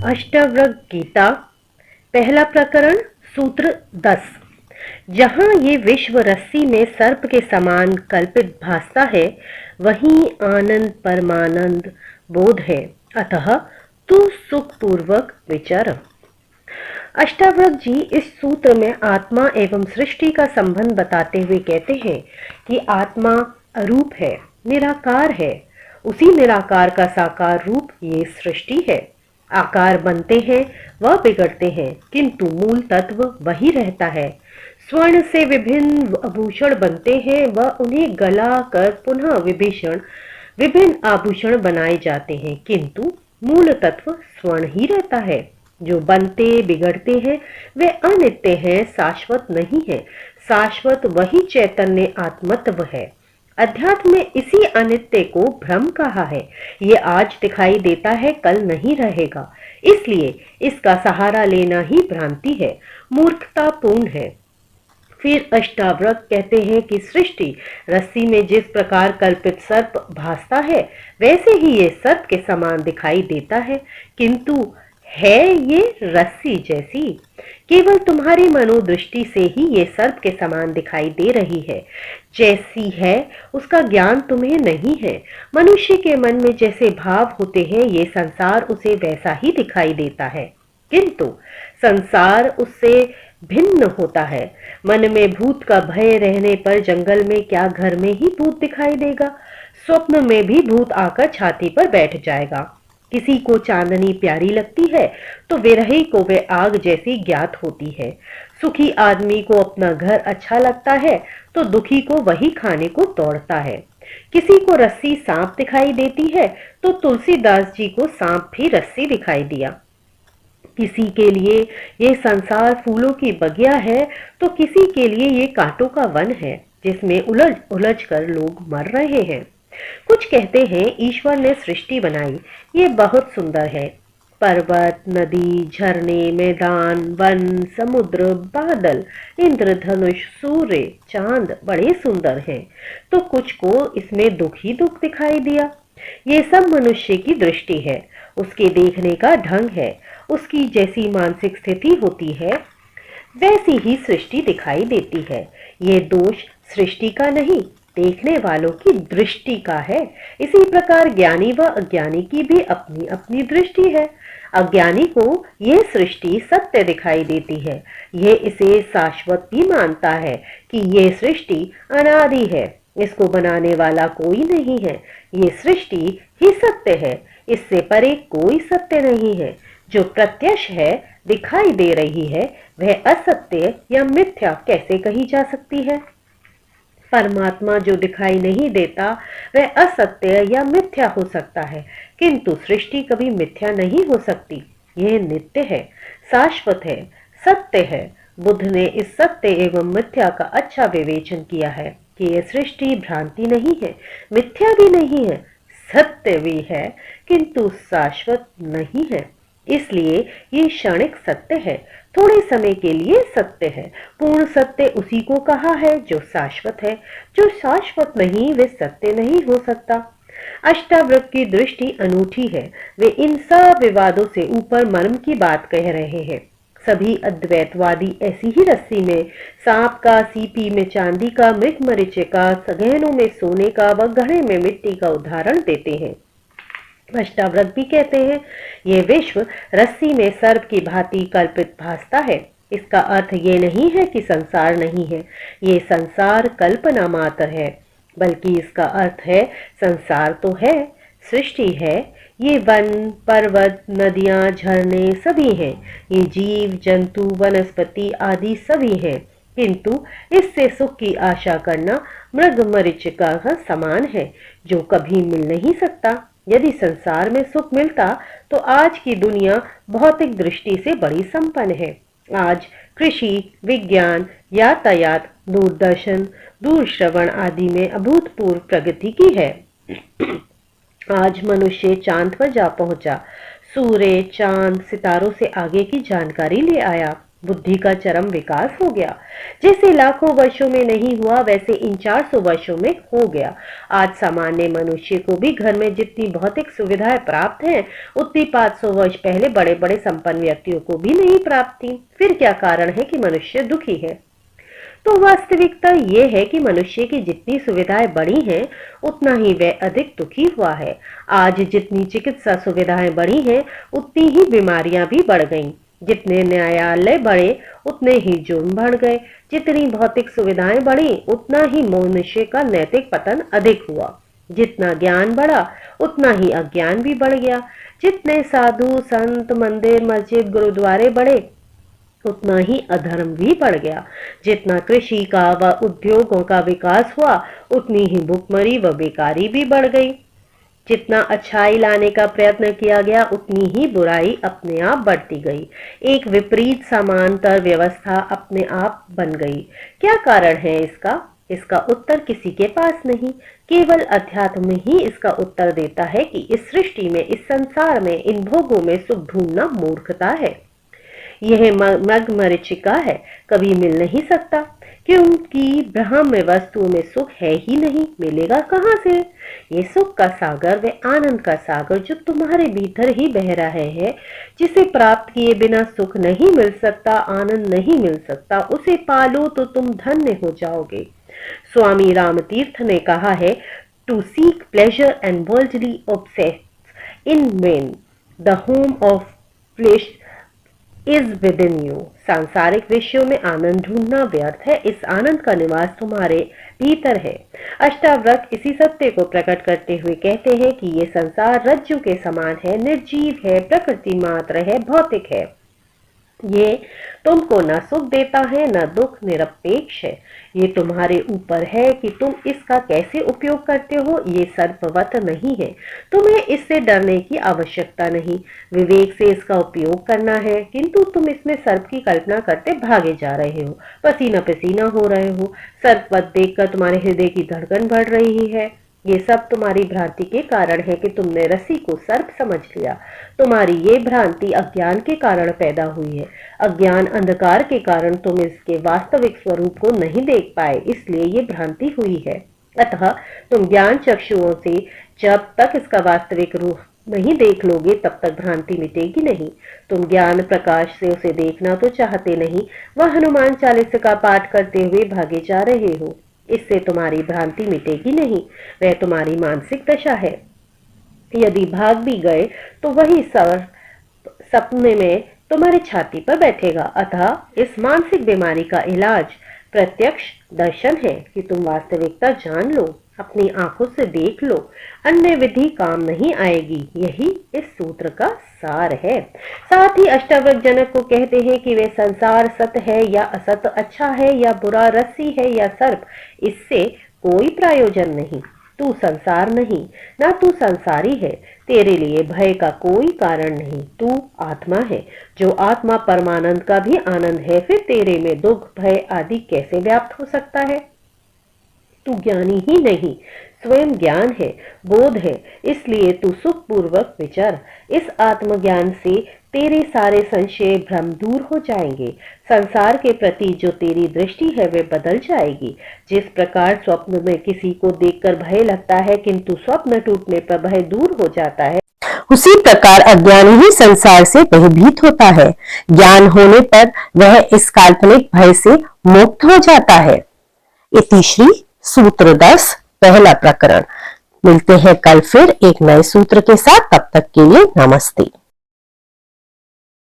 अष्टावक्र गीता, पहला प्रकरण, सूत्र 10। जहाँ ये विश्व रस्सी में सर्प के समान कल्पित भासता है, वहीं आनंद परमानंद बोध है। अतः तू सुखपूर्वक विचार। अष्टावक्र जी इस सूत्र में आत्मा एवं सृष्टि का संबंध बताते हुए कहते हैं कि आत्मा अरूप है, निराकार है। उसी निराकार का साकार रूप ये सृष्टि है। आकार बनते हैं व बिगड़ते हैं, किंतु मूल तत्व वही रहता है। स्वर्ण से विभिन्न आभूषण बनते हैं व उन्हें गला कर पुनः विभिन्न आभूषण बनाए जाते हैं, किंतु मूल तत्व स्वर्ण ही रहता है। जो बनते बिगड़ते हैं वे अनित्य हैं, शाश्वत नहीं है। शाश्वत वही चैतन्य आत्मत्व है। अध्यात्म में इसी अनित्य को भ्रम कहा है। ये आज दिखाई देता है, कल नहीं रहेगा। इसलिए इसका सहारा लेना ही भ्रांति है, मूर्खतापूर्ण है। फिर अष्टावक्र कहते हैं कि सृष्टि रस्सी में जिस प्रकार कल्पित सर्प भासता है, वैसे ही ये सर्प के समान दिखाई देता है, किंतु है ये रस्सी जैसी। केवल तुम्हारी मनोदृष्टि से ही ये सर्प के समान दिखाई दे रही है। जैसी है उसका ज्ञान तुम्हें नहीं है। मनुष्य के मन में जैसे भाव होते हैं, ये संसार उसे वैसा ही दिखाई देता है, किंतु संसार उससे भिन्न होता है। मन में भूत का भय रहने पर जंगल में क्या घर में ही भूत दिखाई देगा? स्वप्न में भी भूत आकर छाती पर बैठ जाएगा। किसी को चांदनी प्यारी लगती है तो विरही को वे आग जैसी ज्ञात होती है। सुखी आदमी को अपना घर अच्छा लगता है तो दुखी को वही खाने को तोड़ता है। किसी को रस्सी सांप दिखाई देती है तो तुलसीदास जी को सांप भी रस्सी दिखाई दिया। किसी के लिए ये संसार फूलों की बगिया है तो किसी के लिए ये कांटों का वन है, जिसमें उलझ उलझ कर लोग मर रहे हैं। कुछ कहते हैं ईश्वर ने सृष्टि बनाई, ये बहुत सुंदर है। पर्वत, नदी, झरने, मैदान, वन, समुद्र, बादल, इंद्रधनुष, सूर्य, चांद बड़े सुंदर हैं। तो कुछ को इसमें दुख ही दुख दिखाई दिया। ये सब मनुष्य की दृष्टि है, उसके देखने का ढंग है। उसकी जैसी मानसिक स्थिति होती है, वैसी ही सृष्टि दिखाई देती है। ये दोष सृष्टि का नहीं, देखने वालों की दृष्टि का है। इसी प्रकार ज्ञानी व अज्ञानी की भी अपनी अपनी दृष्टि है। अज्ञानी को यह सृष्टि सत्य दिखाई देती है। यह इसे शाश्वत भी मानता है कि यह सृष्टि अनादि है, इसको बनाने वाला कोई नहीं है। ये सृष्टि ही सत्य है, इससे परे कोई सत्य नहीं है। जो प्रत्यक्ष है, दिखाई दे रही है, वह असत्य या मिथ्या कैसे कही जा सकती है? परमात्मा जो दिखाई नहीं देता वह असत्य या मिथ्या हो सकता है, किंतु सृष्टि कभी मिथ्या नहीं हो सकती। यह नित्य है, शाश्वत है, सत्य है। बुद्ध ने इस सत्य एवं मिथ्या का अच्छा विवेचन किया है कि यह सृष्टि भ्रांति नहीं है, मिथ्या भी नहीं है, सत्य भी है, किंतु शाश्वत नहीं है। इसलिए ये क्षणिक सत्य है, थोड़े समय के लिए सत्य है। पूर्ण सत्य उसी को कहा है जो शाश्वत है। जो शाश्वत नहीं वे सत्य नहीं हो सकता। अष्टावक्र की दृष्टि अनूठी है। वे इन सब विवादों से ऊपर मर्म की बात कह रहे हैं। सभी अद्वैतवादी ऐसी ही रस्सी में सांप का, सीपी में चांदी का, मृगमरीचे का, गहनों में सोने का व घड़े में मिट्टी का उदाहरण देते हैं। अष्टावक्र भी कहते हैं यह विश्व रस्सी में सर्प की भांति कल्पित भासता है। इसका अर्थ ये नहीं है कि संसार नहीं है, ये संसार कल्पना मात्र है, बल्कि इसका अर्थ है संसार तो है, सृष्टि है। ये वन, पर्वत, नदियां, झरने सभी हैं। ये जीव, जंतु, वनस्पति आदि सभी हैं, किंतु इससे सुख की आशा करना मृगमरीचिका का समान है, जो कभी मिल नहीं सकता। यदि संसार में सुख मिलता तो आज की दुनिया भौतिक दृष्टि से बड़ी संपन्न है। आज कृषि, विज्ञान, यातायात, दूरदर्शन, दूरश्रवण आदि में अभूतपूर्व प्रगति की है। आज मनुष्य चांद पर जा पहुंचा, सूर्य, चांद, सितारों से आगे की जानकारी ले आया। बुद्धि का चरम विकास हो गया। जैसे लाखों वर्षों में नहीं हुआ वैसे इन 400 वर्षों में हो गया। आज सामान्य मनुष्य को भी घर में जितनी भौतिक सुविधाएं प्राप्त हैं उतनी 500 वर्ष पहले बड़े बड़े संपन्न व्यक्तियों को भी नहीं प्राप्त थी। फिर क्या कारण है कि मनुष्य दुखी है? तो वास्तविकता ये है कि मनुष्य की जितनी सुविधाएं बढ़ी हैं उतना ही वह अधिक दुखी हुआ है। आज जितनी चिकित्सा सुविधाएं बढ़ी हैं उतनी ही बीमारियां भी बढ़ गईं। जितने न्यायालय बढ़े उतने ही जुर्म बढ़ गए। जितनी भौतिक सुविधाएं बढ़ी उतना ही मनुष्य का नैतिक पतन अधिक हुआ। जितना ज्ञान बढ़ा उतना ही अज्ञान भी बढ़ गया। जितने साधु संत मंदिर मस्जिद गुरुद्वारे बढ़े उतना ही अधर्म भी बढ़ गया। जितना कृषि का व उद्योगों का विकास हुआ उतनी ही भुखमरी व बेकारी भी बढ़ गई। जितना अच्छाई लाने का प्रयत्न किया गया उतनी ही बुराई अपने आप बढ़ती गई। एक विपरीत समांतर व्यवस्था अपने आप बन गई। क्या कारण है इसका? इसका उत्तर किसी के पास नहीं, केवल अध्यात्म ही इसका उत्तर देता है कि इस सृष्टि में, इस संसार में, इन भोगों में सुख ढूंढना मूर्खता है। यह मगमरीचिका है, कभी मिल नहीं सकता, क्योंकि ब्रह्म वस्तुओं में सुख है ही नहीं, मिलेगा कहां से? ये सुख का सागर, वे आनंद का सागर जो तुम्हारे भीतर ही बह रहा है, जिसे प्राप्त किए बिना सुख नहीं मिल सकता, आनंद नहीं मिल सकता, उसे पालो तो तुम धन्य हो जाओगे। स्वामी रामतीर्थ ने कहा है, to seek pleasure and worldly obsess in main the home of flesh is within you. सांसारिक विषयों में आनंद ढूंढना व्यर्थ है, इस आनंद का निवास तुम्हारे भीतर है। अष्टावक्र इसी सत्य को प्रकट करते हुए कहते हैं कि ये संसार रज्जु के समान है, निर्जीव है, प्रकृति मात्र है, भौतिक है। ये तुमको न सुख देता है न दुख, निरपेक्ष है। ये तुम्हारे ऊपर है कि तुम इसका कैसे उपयोग करते हो। ये सर्पवत नहीं है, तुम्हें इससे डरने की आवश्यकता नहीं, विवेक से इसका उपयोग करना है। किंतु तुम इसमें सर्प की कल्पना करते भागे जा रहे हो, पसीना पसीना हो रहे हो। सर्पवत देखकर तुम्हारे हृदय की धड़कन बढ़ रही है। ये सब तुम्हारी भ्रांति के कारण है कि तुमने रस्सी को सर्प समझ लिया। तुम्हारी ये भ्रांति अज्ञान के कारण पैदा हुई है। अज्ञान अंधकार के कारण तुम इसके वास्तविक स्वरूप को नहीं देख पाए, इसलिए ये भ्रांति हुई है। अतः तुम ज्ञान चक्षुओं से जब तक इसका वास्तविक रूप नहीं देख लोगे तब तक भ्रांति मिटेगी नहीं। तुम ज्ञान प्रकाश से उसे देखना तो चाहते नहीं, वह हनुमान चालीसा का पाठ करते हुए भागे जा रहे हो। इससे तुम्हारी भ्रांति मिटेगी नहीं, वह तुम्हारी मानसिक दशा है। यदि भाग भी गए तो वही सपने में तुम्हारी छाती पर बैठेगा। अतः इस मानसिक बीमारी का इलाज प्रत्यक्ष दर्शन है कि तुम वास्तविकता जान लो, अपनी आंखों से देख लो, अन्य विधि काम नहीं आएगी। यही इस सूत्र का सार है। साथ ही अष्टावक्र जनक को कहते हैं कि वे संसार सत्य है या असत्य, अच्छा है या बुरा, रस्सी है या सर्प, इससे कोई प्रयोजन नहीं। तू संसार नहीं, ना तू संसारी है, तेरे लिए भय का कोई कारण नहीं। तू आत्मा है, जो आत्मा परमानंद का भी आनंद है, फिर तेरे में दुख भय आदि कैसे व्याप्त हो सकता है? तू ज्ञानी ही नहीं, स्वयं ज्ञान है, बोध है, इसलिए तू सुख पूर्वक विचर। इस आत्मज्ञान से तेरे सारे संशय भ्रम दूर हो जाएंगे। संसार के प्रति जो तेरी दृष्टि है वे बदल जाएगी। जिस प्रकार स्वप्न में किसी को देखकर भय लगता है किंतु स्वप्न टूटने पर भय दूर हो जाता है, उसी प्रकार अज्ञानी ही संसार से भयभीत होता है। ज्ञान होने पर वह इस काल्पनिक भय से मुक्त हो जाता है। इति श्री सूत्र 10 पहला प्रकरण। मिलते हैं कल फिर एक नए सूत्र के साथ, तब तक के लिए नमस्ते।